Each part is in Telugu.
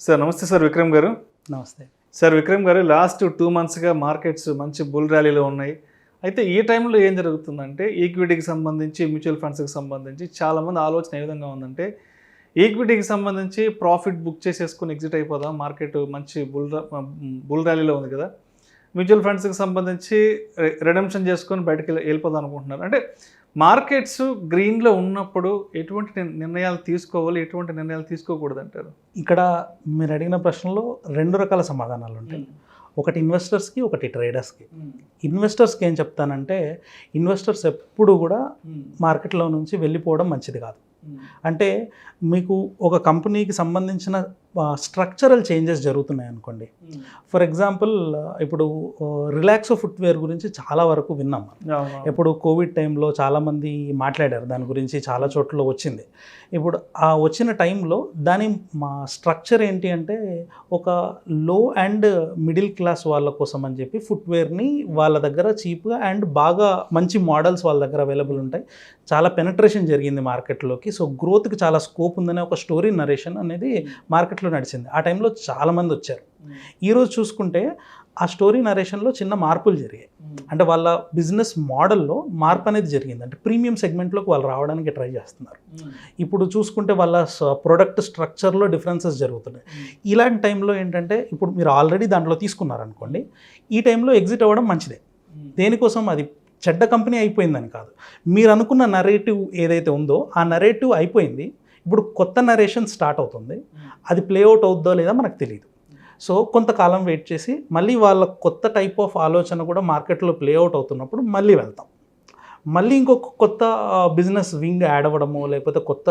సార్ నమస్తే సార్ విక్రమ్ గారు. నమస్తే. సార్ విక్రమ్ గారు, లాస్ట్ 2 మంత్స్‌గా మార్కెట్స్ మంచి బుల్ ర్యాలీలో ఉన్నాయి. అయితే ఈ టైంలో ఏం జరుగుతుందంటే ఈక్విటీకి సంబంధించి, మ్యూచువల్ ఫండ్స్‌కి సంబంధించి చాలామంది ఆలోచన ఏ విధంగా ఉందంటే ఈక్విటీకి సంబంధించి ప్రాఫిట్ బుక్ చేసేసుకొని ఎగ్జిట్ అయిపోదాం, మార్కెట్ మంచి బుల్ ర్యాలీలో ఉంది కదా. మ్యూచువల్ ఫండ్స్‌కి సంబంధించి రిడెంప్షన్ చేసుకొని బయటకి వెళ్ళిపోదాం అనుకుంటున్నారు. అంటే మార్కెట్స్ గ్రీన్లో ఉన్నప్పుడు ఎటువంటి నిర్ణయాలు తీసుకోవాలి, ఎటువంటి నిర్ణయాలు తీసుకోకూడదు అంటారు? ఇక్కడ మీరు అడిగిన ప్రశ్నలో 2 రకాల సమాధానాలు ఉంటాయి. ఒకటి ఇన్వెస్టర్స్కి, ఒకటి ట్రేడర్స్కి. ఇన్వెస్టర్స్కి ఏం చెప్తానంటే, ఇన్వెస్టర్స్ ఎప్పుడు కూడా మార్కెట్లో నుంచి వెళ్ళిపోవడం మంచిది కాదు. అంటే మీకు ఒక కంపెనీకి సంబంధించిన స్ట్రక్చరల్ చేంజెస్ జరుగుతున్నాయి అనుకోండి. ఫర్ ఎగ్జాంపుల్ ఇప్పుడు రిలాక్సో ఫుట్వేర్ గురించి చాలా వరకు విన్నాం. ఇప్పుడు కోవిడ్ టైంలో చాలామంది మాట్లాడారు దాని గురించి, చాలా చోట్ల వచ్చింది. ఇప్పుడు ఆ వచ్చిన టైంలో దాని మా స్ట్రక్చర్ ఏంటి అంటే, ఒక లో అండ్ మిడిల్ క్లాస్ వాళ్ళ కోసం అని చెప్పి ఫుట్వేర్ని వాళ్ళ దగ్గర చీప్గా అండ్ బాగా మంచి మోడల్స్ వాళ్ళ దగ్గర అవైలబుల్ ఉంటాయి. చాలా పెనట్రేషన్ జరిగింది మార్కెట్లోకి. సో గ్రోత్కి చాలా స్కోప్ ఉందనే ఒక స్టోరీ నరేషన్ అనేది మార్కెట్లో నడిచింది. ఆ టైంలో చాలామంది వచ్చారు. ఈరోజు చూసుకుంటే ఆ స్టోరీ నరేషన్లో చిన్న మార్పులు జరిగాయి. అంటే వాళ్ళ బిజినెస్ మోడల్లో మార్పు అనేది జరిగింది. అంటే ప్రీమియం సెగ్మెంట్లోకి వాళ్ళు రావడానికి ట్రై చేస్తున్నారు. ఇప్పుడు చూసుకుంటే వాళ్ళ ప్రొడక్ట్ స్ట్రక్చర్లో డిఫరెన్సెస్ జరుగుతున్నాయి. ఇలాంటి టైంలో ఏంటంటే, ఇప్పుడు మీరు ఆల్రెడీ దాంట్లో తీసుకున్నారనుకోండి, ఈ టైంలో ఎగ్జిట్ అవ్వడం మంచిదే. దేనికోసం? అది చెడ్డ కంపెనీ అయిపోయిందని కాదు. మీరు అనుకున్న నరేటివ్ ఏదైతే ఉందో ఆ నరేటివ్ అయిపోయింది. ఇప్పుడు కొత్త నరేషన్ స్టార్ట్ అవుతుంది. అది ప్లేఅవుట్ అవుద్దో లేదా మనకు తెలియదు. సో కొంతకాలం వెయిట్ చేసి మళ్ళీ వాళ్ళ కొత్త టైప్ ఆఫ్ ఆలోచన కూడా మార్కెట్లో ప్లేఅవుట్ అవుతున్నప్పుడు మళ్ళీ వెళ్తాం. మళ్ళీ ఇంకొక కొత్త బిజినెస్ వింగ్ యాడ్ అవ్వడము, లేకపోతే కొత్త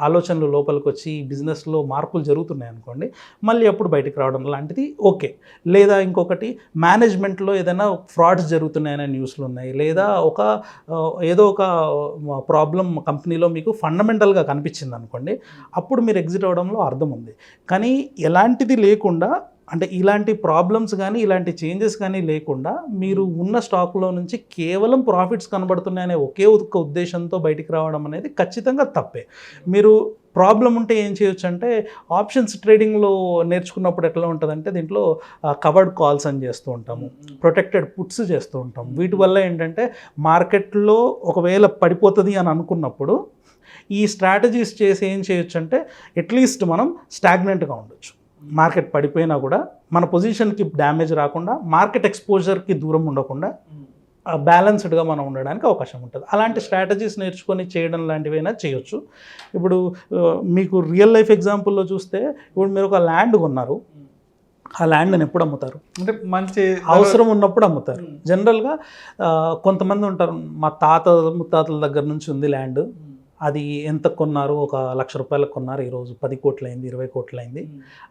ఆలోచనలు లోపలికి వచ్చి బిజినెస్లో మార్పులు జరుగుతున్నాయి అనుకోండి, మళ్ళీ అప్పుడు బయటకు రావడం లాంటిది ఓకే. లేదా ఇంకొకటి, మేనేజ్మెంట్లో ఏదైనా ఫ్రాడ్స్ జరుగుతున్నాయనే న్యూస్లు ఉన్నాయి, లేదా ఏదో ఒక ప్రాబ్లం కంపెనీలో మీకు ఫండమెంటల్గా కనిపించింది అనుకోండి, అప్పుడు మీరు ఎగ్జిట్ అవ్వడంలో అర్థం ఉంది. కానీ ఎలాంటిది లేకుండా, అంటే ఇలాంటి ప్రాబ్లమ్స్ కానీ ఇలాంటి చేంజెస్ కానీ లేకుండా మీరు ఉన్న స్టాక్లో నుంచి కేవలం ప్రాఫిట్స్ కనబడుతున్నాయనే ఒకే ఒక ఉద్దేశంతో బయటికి రావడం అనేది ఖచ్చితంగా తప్పే. మీరు ప్రాబ్లం ఉంటే ఏం చేయొచ్చు అంటే, ఆప్షన్స్ ట్రేడింగ్లో నేర్చుకున్నప్పుడు ఎట్లా ఉంటుందంటే, దీంట్లో కవర్డ్ కాల్స్ అని చేస్తూ ఉంటాము, ప్రొటెక్టెడ్ పుట్స్ చేస్తూ ఉంటాము. వీటి వల్ల ఏంటంటే, మార్కెట్లో ఒకవేళ పడిపోతుంది అని అనుకున్నప్పుడు ఈ స్ట్రాటజీస్ చేసి ఏం చేయొచ్చు అంటే, అట్లీస్ట్ మనం స్టాగ్నెంట్గా ఉండొచ్చు. మార్కెట్ పడిపోయినా కూడా మన పొజిషన్కి డ్యామేజ్ రాకుండా, మార్కెట్ ఎక్స్పోజర్కి దూరం ఉండకుండా బ్యాలెన్స్డ్గా మనం ఉండడానికి అవకాశం ఉంటుంది. అలాంటి స్ట్రాటజీస్ నేర్చుకొని చేయడం లాంటివైనా చేయొచ్చు. ఇప్పుడు మీకు రియల్ లైఫ్ ఎగ్జాంపుల్లో చూస్తే, ఇప్పుడు మీరు ఒక ల్యాండ్ కొన్నారు. ఆ ల్యాండ్ని ఎప్పుడు అమ్ముతారు? అంటే మంచి అవసరం ఉన్నప్పుడు అమ్ముతారు. జనరల్గా కొంతమంది ఉంటారు, మా ముత్తాతల దగ్గర నుంచి ఉంది ల్యాండ్, అది ఎంత కొన్నారు, ఒక 1,00,000 రూపాయలకు కొన్నారు, ఈరోజు 10 కోట్లయింది, 20 కోట్లయింది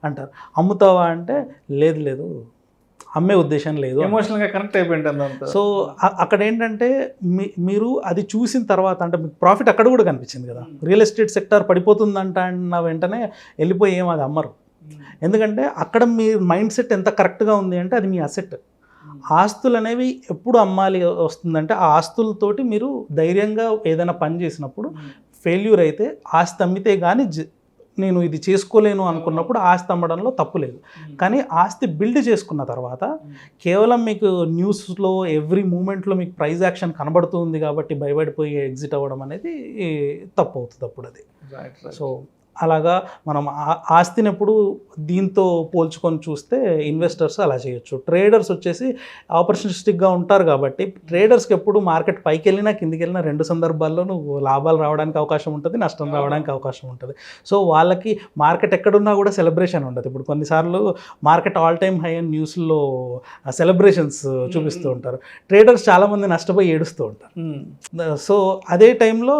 అంటారు. అమ్ముతావా అంటే, లేదు అమ్మే ఉద్దేశం లేదు, ఎమోషనల్గా కనెక్ట్ అయిపోయింది. సో అక్కడ ఏంటంటే, మీరు అది చూసిన తర్వాత, అంటే మీకు ప్రాఫిట్ అక్కడ కూడా కనిపించింది కదా. రియల్ ఎస్టేట్ సెక్టార్ పడిపోతుందంట అన్న వెంటనే వెళ్ళిపోయి ఏం అది అమ్మరు. ఎందుకంటే అక్కడ మీ మైండ్ సెట్ ఎంత కరెక్ట్గా ఉంది అంటే, అది మీ అసెట్. ఆస్తులు అనేవి ఎప్పుడు అమ్మాలి వస్తుందంటే, ఆ ఆస్తులతోటి మీరు ధైర్యంగా ఏదైనా పని చేసినప్పుడు ఫెయిల్యూర్ అయితే ఆస్తి అమ్మితే కానీ నేను ఇది చేసుకోలేను అనుకున్నప్పుడు ఆస్తి అమ్మడంలో తప్పు లేదు. కానీ ఆస్తి బిల్డ్ చేసుకున్న తర్వాత కేవలం మీకు న్యూస్లో ఎవ్రీ మూమెంట్లో మీకు ప్రైజ్ యాక్షన్ కనబడుతుంది కాబట్టి భయపడిపోయి ఎగ్జిట్ అవ్వడం అనేది తప్పు అవుతుంది అప్పుడు అది. సో అలాగా మనం ఆస్తిని ఎప్పుడు దీంతో పోల్చుకొని చూస్తే ఇన్వెస్టర్స్ అలా చేయొచ్చు. ట్రేడర్స్ వచ్చేసి ఆపర్చునిస్టిక్గా ఉంటారు కాబట్టి, ట్రేడర్స్కి ఎప్పుడు మార్కెట్ పైకి వెళ్ళినా కిందికి వెళ్ళినా 2 సందర్భాల్లోనూ లాభాలు రావడానికి అవకాశం ఉంటుంది, నష్టం రావడానికి అవకాశం ఉంటుంది. సో వాళ్ళకి మార్కెట్ ఎక్కడున్నా కూడా సెలబ్రేషన్ ఉండదు. ఇప్పుడు కొన్నిసార్లు మార్కెట్ ఆల్ టైమ్ హై అని న్యూస్లో సెలబ్రేషన్స్ చూపిస్తూ ఉంటారు. ట్రేడర్స్ చాలామంది నష్టపోయి ఏడుస్తూ ఉంటారు. సో అదే టైంలో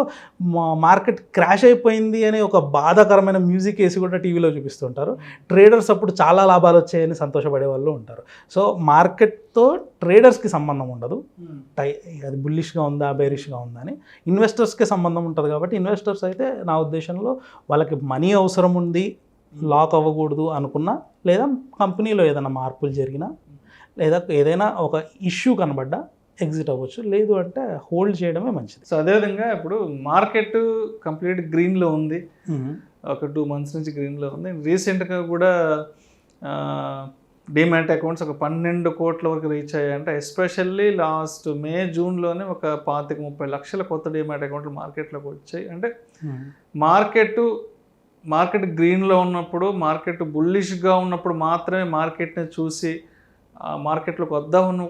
మార్కెట్ క్రాష్ అయిపోయింది అని ఒక బాధాకరమైన మ్యూజిక్ వేసి కూడా టీవీలో చూపిస్తుంటారు. ట్రేడర్స్ అప్పుడు చాలా లాభాలు వచ్చాయని సంతోషపడే వాళ్ళు ఉంటారు. సో మార్కెట్తో ట్రేడర్స్కి సంబంధం ఉండదు, అది బుల్లిష్గా ఉందా బేరిష్గా ఉందా అని. ఇన్వెస్టర్స్కి సంబంధం ఉంటుంది. కాబట్టి ఇన్వెస్టర్స్ అయితే నా ఉద్దేశంలో వాళ్ళకి మనీ అవసరం ఉంది, లాక్ అవ్వకూడదు అనుకున్నా, లేదా కంపెనీలో ఏదైనా మార్పులు జరిగినా, లేదా ఏదైనా ఒక ఇష్యూ కనబడ్డా ఎగ్జిట్ అవ్వచ్చు, లేదు అంటే హోల్డ్ చేయడమే మంచిది. సో అదేవిధంగా ఇప్పుడు మార్కెట్ కంప్లీట్ గ్రీన్లో ఉంది, ఒక 2 months నుంచి గ్రీన్లో ఉంది. రీసెంట్గా కూడా డిమాట్ అకౌంట్స్ ఒక 12 కోట్ల వరకు రీచ్ అయ్యాయంటే, ఎస్పెషల్లీ లాస్ట్ మే జూన్లోనే ఒక 25-30 లక్షల కొత్త డిమాట్ అకౌంట్లు మార్కెట్లోకి వచ్చాయి. అంటే మార్కెట్ గ్రీన్లో ఉన్నప్పుడు, మార్కెట్ బుల్లిష్గా ఉన్నప్పుడు మాత్రమే మార్కెట్ని చూసి మార్కెట్లోకి వద్దామని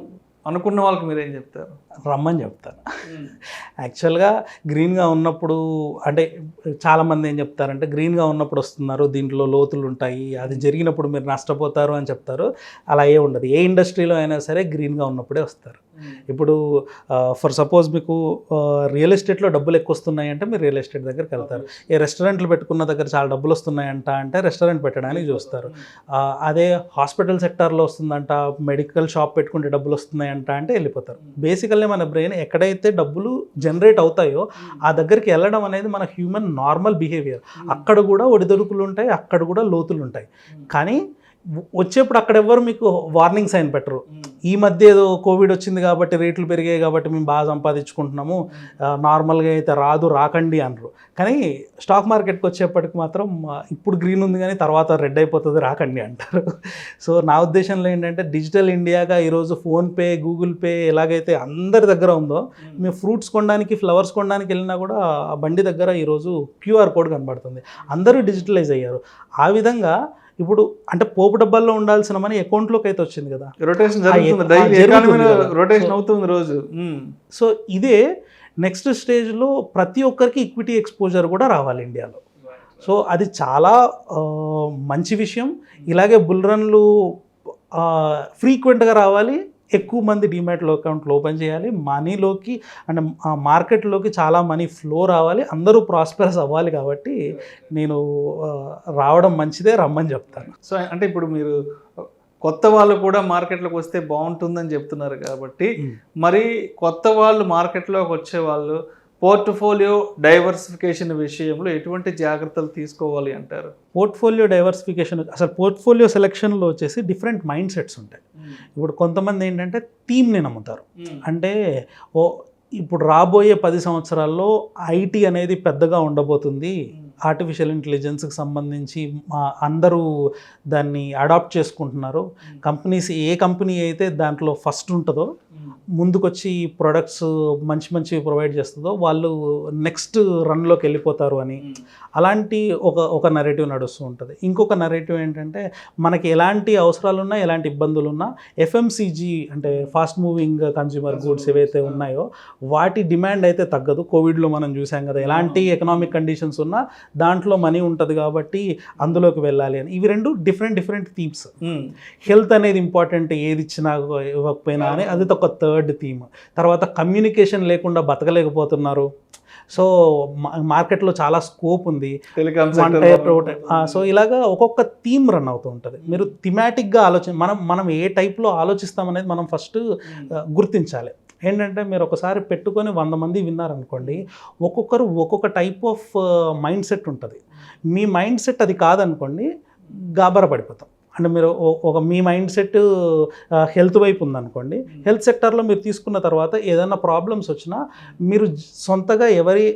అనుకున్న వాళ్ళకి మీరేం చెప్తారు? రమ్మని చెప్తాను. యాక్చువల్గా గ్రీన్గా ఉన్నప్పుడు అంటే చాలామంది ఏం చెప్తారంటే, గ్రీన్గా ఉన్నప్పుడు వస్తున్నారు, దీంట్లో లోతులు ఉంటాయి, అది జరిగినప్పుడు మీరు నష్టపోతారు అని చెప్తారు. అలా ఏ ఉండదు. ఏ ఇండస్ట్రీలో అయినా సరే గ్రీన్గా ఉన్నప్పుడే వస్తారు. ఇప్పుడు ఫర్ సపోజ్ మీకు రియల్ ఎస్టేట్లో డబ్బులు ఎక్కువ వస్తున్నాయి అంటే మీరు రియల్ ఎస్టేట్ దగ్గరికి వెళ్తారు. ఏ రెస్టారెంట్లు పెట్టుకున్న దగ్గర చాలా డబ్బులు వస్తున్నాయంట అంటే రెస్టారెంట్ పెట్టడానికి చూస్తారు. అదే హాస్పిటల్ సెక్టార్లో వస్తుందంట, మెడికల్ షాప్ పెట్టుకుంటే డబ్బులు వస్తున్నాయంట అంటే వెళ్ళిపోతారు. బేసికల్లీ మన బ్రెయిన్ ఎక్కడైతే డబ్బులు జనరేట్ అవుతాయో ఆ దగ్గరికి వెళ్ళడం అనేది మన హ్యూమన్ నార్మల్ బిహేవియర్. అక్కడ కూడా ఒడిదొడుకులు ఉంటాయి, అక్కడ కూడా లోతులు ఉంటాయి. కానీ వచ్చేప్పుడు అక్కడ ఎవ్వరు మీకు వార్నింగ్ సైన్ పెట్టరు. ఈ మధ్య ఏదో కోవిడ్ వచ్చింది కాబట్టి రేట్లు పెరిగాయి కాబట్టి మేము బాగా సంపాదించుకుంటున్నాము, నార్మల్గా అయితే రాకండి అనరు. కానీ స్టాక్ మార్కెట్కి వచ్చేప్పటికి మాత్రం ఇప్పుడు గ్రీన్ ఉంది కానీ తర్వాత రెడ్ అయిపోతుంది, రాకండి అంటారు. సో నా ఉద్దేశంలో ఏంటంటే, డిజిటల్ ఇండియాగా ఈరోజు ఫోన్పే, గూగుల్ పే ఎలాగైతే అందరి దగ్గర ఉందో, మేము ఫ్రూట్స్ కొనడానికి, ఫ్లవర్స్ కొనడానికి వెళ్ళినా కూడా ఆ బండి దగ్గర ఈరోజు QR కోడ్ కనబడుతుంది. అందరూ డిజిటలైజ్ అయ్యారు. ఆ విధంగా ఇప్పుడు అంటే పోపు డబ్బాల్లో ఉండాల్సిన మనీ అకౌంట్లోకి అయితే వచ్చింది కదా, రొటేషన్ అవుతుంది రోజు. సో ఇదే నెక్స్ట్ స్టేజ్లో ప్రతి ఒక్కరికి ఈక్విటీ ఎక్స్పోజర్ కూడా రావాలి ఇండియాలో. సో అది చాలా మంచి విషయం. ఇలాగే బుల్ రన్లు ఫ్రీక్వెంట్గా రావాలి, ఎక్కువ మంది డిమాట్లో అకౌంట్లు ఓపెన్ చేయాలి, మనీలోకి అంటే మార్కెట్లోకి చాలా మనీ ఫ్లో రావాలి, అందరూ ప్రాస్పెరస్ అవ్వాలి. కాబట్టి నేను రావడం మంచిదే, రమ్మని చెప్తాను. సో అంటే ఇప్పుడు మీరు కొత్త వాళ్ళు కూడా మార్కెట్లోకి వస్తే బాగుంటుందని చెప్తున్నారు కాబట్టి, మరి కొత్త వాళ్ళు మార్కెట్లోకి వచ్చే వాళ్ళు పోర్ట్ఫోలియో డైవర్సిఫికేషన్ విషయంలో ఎటువంటి జాగ్రత్తలు తీసుకోవాలి అంటారు? పోర్ట్ఫోలియో డైవర్సిఫికేషన్, అసలు పోర్ట్ఫోలియో సెలెక్షన్లో వచ్చేసి డిఫరెంట్ మైండ్ సెట్స్ ఉంటాయి. ఇప్పుడు కొంతమంది ఏంటంటే థీమ్ని నమ్ముతారు. అంటే ఇప్పుడు రాబోయే 10 సంవత్సరాల్లో ఐటీ అనేది పెద్దగా ఉండబోతుంది, ఆర్టిఫిషియల్ ఇంటెలిజెన్స్కి సంబంధించి అందరూ దాన్ని అడాప్ట్ చేసుకుంటున్నారు. కంపెనీస్ ఏ కంపెనీ అయితే దాంట్లో ఫస్ట్ ఉంటుందో, ముందుకొచ్చి ప్రొడక్ట్స్ మంచి ప్రొవైడ్ చేస్తుందో వాళ్ళు నెక్స్ట్ రన్లోకి వెళ్ళిపోతారు అని అలాంటి ఒక నెరేటివ్ నడుస్తూ ఉంటుంది. ఇంకొక నెరేటివ్ ఏంటంటే, మనకి ఎలాంటి అవసరాలు ఉన్నా, ఎలాంటి ఇబ్బందులు ఉన్నా FMCG అంటే ఫాస్ట్ మూవింగ్ కన్జ్యూమర్ గూడ్స్ ఏవైతే ఉన్నాయో వాటి డిమాండ్ అయితే తగ్గదు. కోవిడ్లో మనం చూసాం కదా, ఎలాంటి ఎకనామిక్ కండిషన్స్ ఉన్నా దాంట్లో మనీ ఉంటుంది కాబట్టి అందులోకి వెళ్ళాలి అని. ఇవి రెండు డిఫరెంట్ థీమ్స్. హెల్త్ అనేది ఇంపార్టెంట్, ఏది ఇచ్చినా ఇవ్వకపోయినా అని, అది ఒక థర్డ్ థీమ్. తర్వాత కమ్యూనికేషన్ లేకుండా బతకలేకపోతున్నారు, సో మార్కెట్లో చాలా స్కోప్ ఉంది. సో ఇలాగా ఒక్కొక్క థీమ్ రన్ అవుతూ ఉంటుంది. మీరు థిమాటిక్గా మనం ఏ టైప్లో ఆలోచిస్తామనేది మనం ఫస్ట్ గుర్తించాలి. ఏంటంటే, మీరు ఒకసారి పెట్టుకొని 100 మంది విన్నారనుకోండి, ఒక్కొక్కరు ఒక్కొక్క టైప్ ఆఫ్ మైండ్ సెట్ ఉంటుంది. మీ మైండ్ సెట్ అది కాదనుకోండి, గాబరా పడిపోతాం. అంటే మీరు మీ మైండ్ సెట్ హెల్త్ వైపు ఉందనుకోండి, హెల్త్ సెక్టర్లో మీరు తీసుకున్న తర్వాత ఏదైనా ప్రాబ్లమ్స్ వచ్చినా మీరు సొంతగా ఎవరి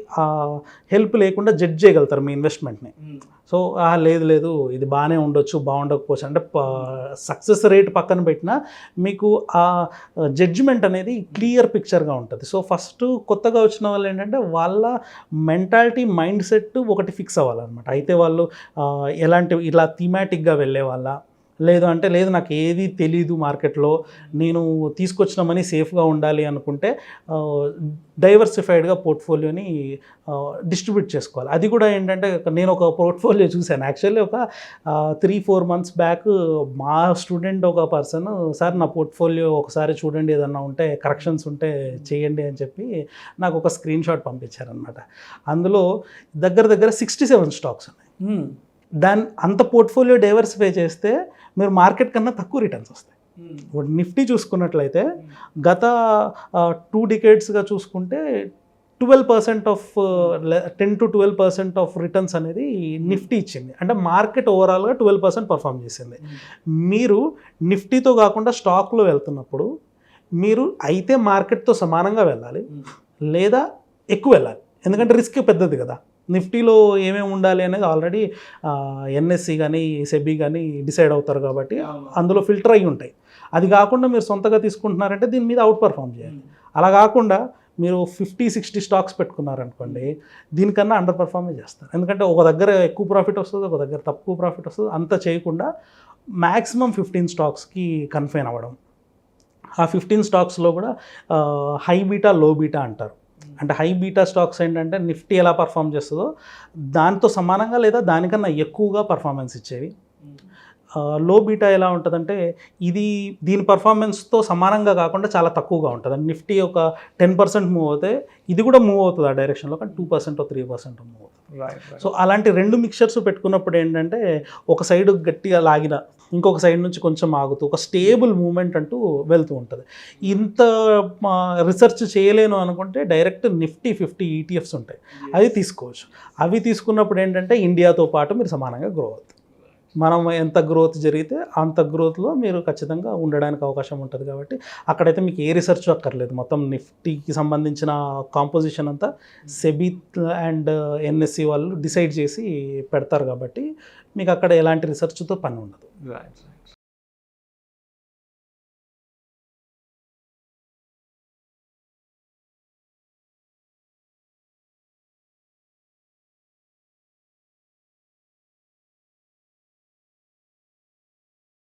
హెల్ప్ లేకుండా జడ్జ్ చేయగలుగుతారు మీ ఇన్వెస్ట్మెంట్ని. సో లేదు ఇది బాగానే ఉండొచ్చు, బాగుండకపోవచ్చు అంటే సక్సెస్ రేట్ పక్కన పెట్టినా మీకు ఆ జడ్జిమెంట్ అనేది క్లియర్ పిక్చర్గా ఉంటుంది. సో ఫస్ట్ కొత్తగా వచ్చిన వాళ్ళు ఏంటంటే, వాళ్ళ మెంటాలిటీ, మైండ్ సెట్ ఒకటి ఫిక్స్ అవ్వాలన్నమాట. అయితే వాళ్ళు ఎలాంటి ఇలా థీమాటిక్గా వెళ్ళే వాళ్ళ, లేదు నాకు ఏది తెలీదు మార్కెట్లో, నేను తీసుకొచ్చిన మనీ సేఫ్గా ఉండాలి అనుకుంటే డైవర్సిఫైడ్గా పోర్ట్ఫోలియోని డిస్ట్రిబ్యూట్ చేసుకోవాలి. అది కూడా ఏంటంటే, నేను ఒక పోర్ట్ఫోలియో చూశాను యాక్చువల్లీ ఒక 3-4 months బ్యాక్. మా స్టూడెంట్ ఒక పర్సన్, సార్ నా పోర్ట్ఫోలియో ఒకసారి చూడండి, ఏదన్నా ఉంటే కరెక్షన్స్ ఉంటే చేయండి అని చెప్పి నాకు ఒక స్క్రీన్ షాట్ పంపించారనమాట. అందులో దగ్గర 67 స్టాక్స్ ఉన్నాయి. అంత పోర్ట్ఫోలియో డైవర్సిఫై చేస్తే మీరు మార్కెట్ కన్నా తక్కువ రిటర్న్స్ వస్తాయి. ఇప్పుడు నిఫ్టీ చూసుకున్నట్లయితే గత 2 decadesగా చూసుకుంటే 12% ఆఫ్ 10 to 12% ఆఫ్ రిటర్న్స్ అనేది నిఫ్టీ ఇచ్చింది. అంటే మార్కెట్ ఓవరాల్గా 12% పర్ఫామ్ చేసింది. మీరు నిఫ్టీతో కాకుండా స్టాక్లో వెళ్తున్నప్పుడు మీరు అయితే మార్కెట్తో సమానంగా వెళ్ళాలి, లేదా ఎక్కువ వెళ్ళాలి. ఎందుకంటే రిస్క్ పెద్దది కదా. నిఫ్టీలో ఏమేమి ఉండాలి అనేది ఆల్రెడీ ఎన్ఎస్సి కానీ సెబీ కానీ డిసైడ్ అవుతారు కాబట్టి అందులో ఫిల్టర్ అయ్యి ఉంటాయి. అది కాకుండా మీరు సొంతగా తీసుకుంటున్నారంటే దీని మీద అవుట్ పర్ఫామ్ చేయాలి. అలా కాకుండా మీరు 50-60 స్టాక్స్ పెట్టుకున్నారనుకోండి, దీనికన్నా అండర్ పర్ఫార్మే చేస్తారు. ఎందుకంటే ఒక దగ్గర ఎక్కువ ప్రాఫిట్ వస్తుంది, ఒక దగ్గర తక్కువ ప్రాఫిట్ వస్తుంది. అంత చేయకుండా మ్యాక్సిమం 15 స్టాక్స్కి కన్ఫైన్ అవ్వడం. ఆ 15 స్టాక్స్లో కూడా హై బీటా లో బీటా అంటారు. అంటే హై బీటా స్టాక్స్ ఏంటంటే నిఫ్టీ ఎలా పర్ఫామ్ చేస్తుందో దాంతో సమానంగా లేదా దానికన్నా ఎక్కువగా పర్ఫార్మెన్స్ ఇచ్చేవి. లో బీటా ఎలా ఉంటుందంటే దీని పర్ఫార్మెన్స్తో సమానంగా కాకుండా చాలా తక్కువగా ఉంటుంది. నిఫ్టీ ఒక 10% మూవ్ అవుతే ఇది కూడా మూవ్ అవుతుంది ఆ డైరెక్షన్లో, కానీ 2% 3% మూవ్ అవుతుంది. సో అలాంటి 2 మిక్చర్స్ పెట్టుకున్నప్పుడు ఏంటంటే ఒక సైడ్ గట్టిగా లాగిన ఇంకొక సైడ్ నుంచి కొంచెం ఆగుతూ ఒక స్టేబుల్ మూమెంట్ అంటూ వెళ్తూ ఉంటుంది. ఇంత రిసెర్చ్ చేయలేను అనుకుంటే డైరెక్ట్ నిఫ్టీ 50 ETFs ఉంటాయి, అవి తీసుకోవచ్చు. అవి తీసుకున్నప్పుడు ఏంటంటే ఇండియాతో పాటు మీరు సమానంగా గ్రో అవుతుంది. మనం ఎంత గ్రోత్ జరిగితే అంత గ్రోత్లో మీరు ఖచ్చితంగా ఉండడానికి అవకాశం ఉంటుంది. కాబట్టి అక్కడైతే మీకు ఏ రీసెర్చ్ అక్కర్లేదు. మొత్తం నిఫ్టీకి సంబంధించిన కాంపోజిషన్ అంతా సెబీ అండ్ ఎన్ఎస్సి వాళ్ళు డిసైడ్ చేసి పెడతారు కాబట్టి మీకు అక్కడ ఎలాంటి రీసెర్చ్తో పని ఉండదు.